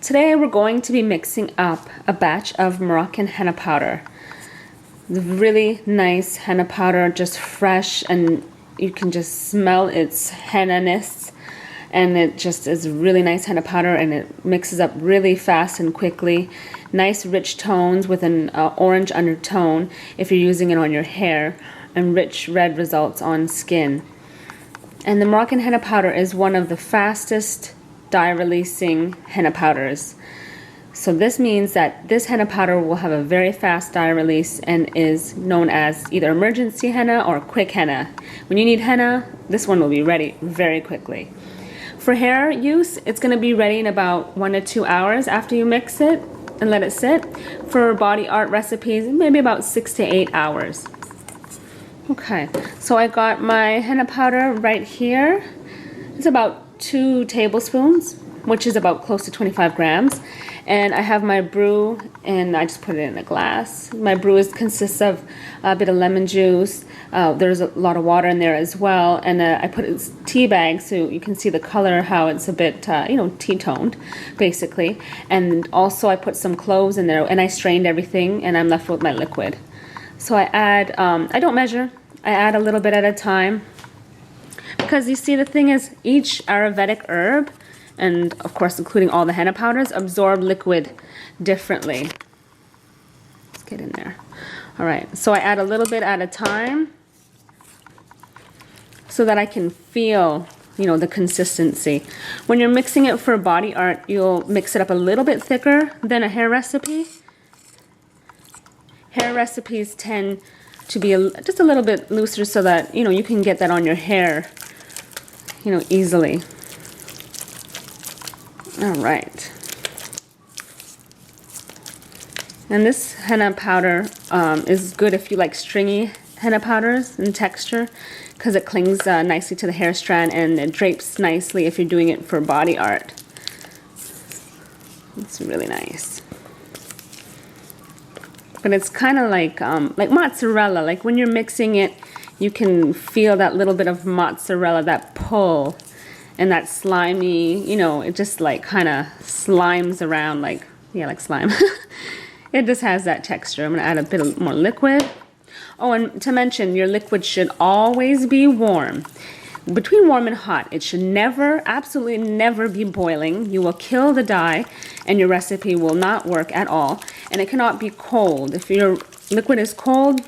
Today we're going to be mixing up a batch of Moroccan henna powder. The really nice henna powder, just fresh, and you can just smell its henna-ness, and it just is really nice henna powder, and it mixes up really fast and quickly. Nice rich tones with an orange undertone if you're using it on your hair, and rich red results on skin. And the Moroccan henna powder is one of the fastest dye-releasing henna powders. So this means that this henna powder will have a very fast dye release and is known as either emergency henna or quick henna. When you need henna, this one will be ready very quickly. For hair use, it's going to be ready in about 1 to 2 hours after you mix it and let it sit. For body art recipes, maybe about 6 to 8 hours. Okay, so I got my henna powder right here. It's about 2 tablespoons, which is about close to 25 grams. And I have my brew, and I just put it in a glass. My brew consists of a bit of lemon juice. There's a lot of water in there as well. And I put it in tea bag so you can see the color, how it's a bit, tea-toned, basically. And also I put some cloves in there, and I strained everything, and I'm left with my liquid. So I add, I don't measure. I add a little bit at a time. Because you see, the thing is, each Ayurvedic herb, and of course including all the henna powders, absorb liquid differently. Let's get in there. Alright, so I add a little bit at a time so that I can feel, the consistency. When you're mixing it for body art, you'll mix it up a little bit thicker than a hair recipe. Hair recipes tend to be just a little bit looser so that, you can get that on your hair, easily. All right. And this henna powder is good if you like stringy henna powders in texture, because it clings nicely to the hair strand, and it drapes nicely if you're doing it for body art. It's really nice. But it's kind of like mozzarella. Like when you're mixing it, you can feel that little bit of mozzarella, that pull, and that slimy, it just like kind of slimes around like slime. It just has that texture. I'm going to add a bit more liquid. Oh, and to mention, your liquid should always be warm. Between warm and hot, it should never, absolutely never be boiling. You will kill the dye, and your recipe will not work at all. And it cannot be cold. If your liquid is cold,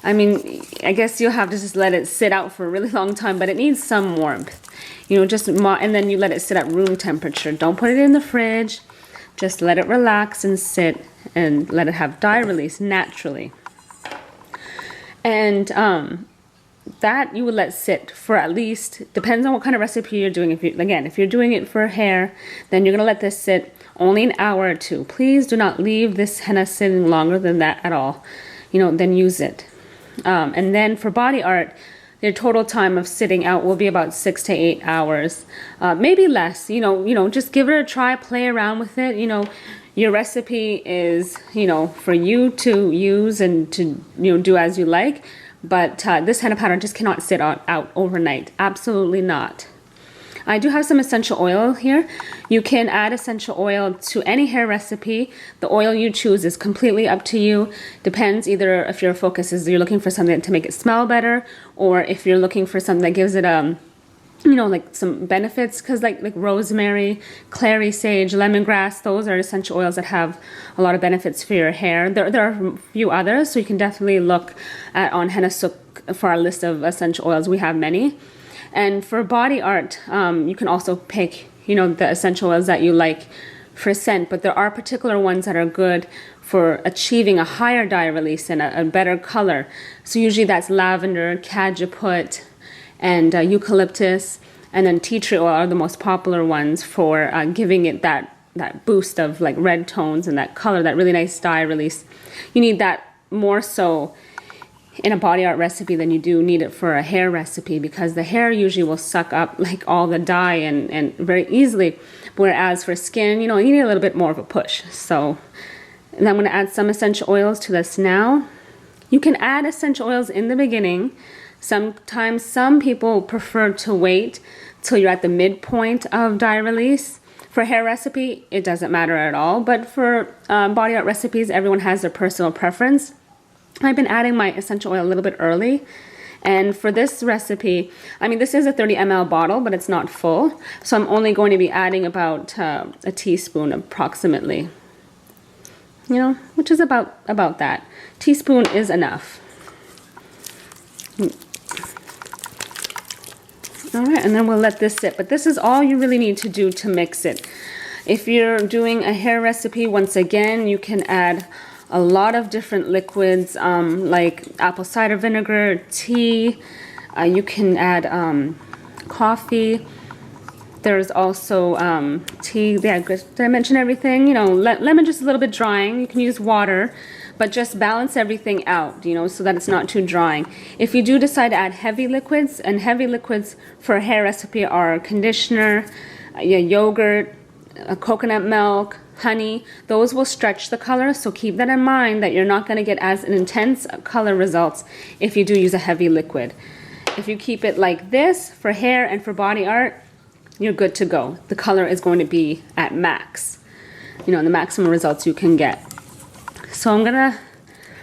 I guess you'll have to just let it sit out for a really long time, but it needs some warmth. And then you let it sit at room temperature. Don't put it in the fridge. Just let it relax and sit, and let it have dye release naturally. And that you would let sit for at least, depends on what kind of recipe you're doing. If you're doing it for hair, then you're going to let this sit only an hour or 2. Please do not leave this henna sitting longer than that at all. Then use it. And then for body art, your total time of sitting out will be about 6 to 8 hours, maybe less. Just give it a try, play around with it. Your recipe is, for you to use and to, do as you like. But this henna powder just cannot sit out overnight. Absolutely not. I do have some essential oil here. You can add essential oil to any hair recipe. The oil you choose is completely up to you. Depends either if your focus is you're looking for something to make it smell better, or if you're looking for something that gives it like some benefits, because like rosemary, clary sage, lemongrass, those are essential oils that have a lot of benefits for your hair. There are a few others, so you can definitely look on Henna Souk for our list of essential oils. We have many. And for body art, you can also pick, the essential oils that you like for scent, but there are particular ones that are good for achieving a higher dye release and a better color. So usually that's lavender, cajeput, and eucalyptus, and then tea tree oil are the most popular ones for giving it that boost of like red tones and that color, that really nice dye release. You need that more so in a body art recipe than you do need it for a hair recipe, because the hair usually will suck up like all the dye and very easily, whereas for skin, you need a little bit more of a push. So, and I'm going to add some essential oils to this now. You can add essential oils in the beginning. Sometimes some people prefer to wait till you're at the midpoint of dye release. For hair recipe, it doesn't matter at all, but for body art recipes, everyone has their personal preference. I've been adding my essential oil a little bit early, and for this recipe, I mean, this is a 30 ml bottle, but it's not full, so I'm only going to be adding about a teaspoon approximately, you know, which is about that. Teaspoon is enough. All right, and then we'll let this sit. But this is all you really need to do to mix it. If you're doing a hair recipe, once again, you can add a lot of different liquids, like apple cider vinegar, tea. You can add coffee. There's also tea. Yeah, did I mention everything? You know, lemon just a little bit drying. You can use water, but just balance everything out, you know, so that it's not too drying. If you do decide to add heavy liquids, and heavy liquids for a hair recipe are conditioner, yogurt, coconut milk, honey, those will stretch the color, so keep that in mind that you're not going to get as intense color results if you do use a heavy liquid. If you keep it like this for hair and for body art, you're good to go. The color is going to be at max, you know, the maximum results you can get. So I'm gonna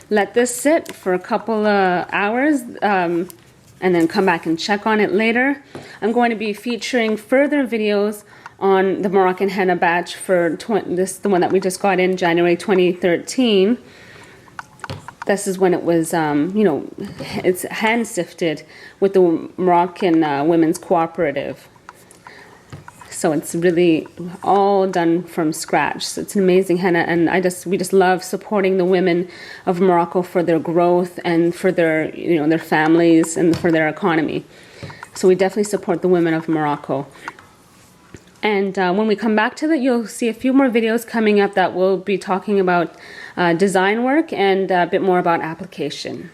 let this sit for a couple of hours and then come back and check on it later. I'm going to be featuring further videos on the Moroccan Henna batch for the one that we just got in January 2013. This is when it was, you know, it's hand sifted with the Moroccan Women's Cooperative. So it's really all done from scratch. So it's an amazing henna, and we just love supporting the women of Morocco for their growth and for their, you know, their families and for their economy. So we definitely support the women of Morocco. And when we come back to that, you'll see a few more videos coming up that will be talking about design work and a bit more about application.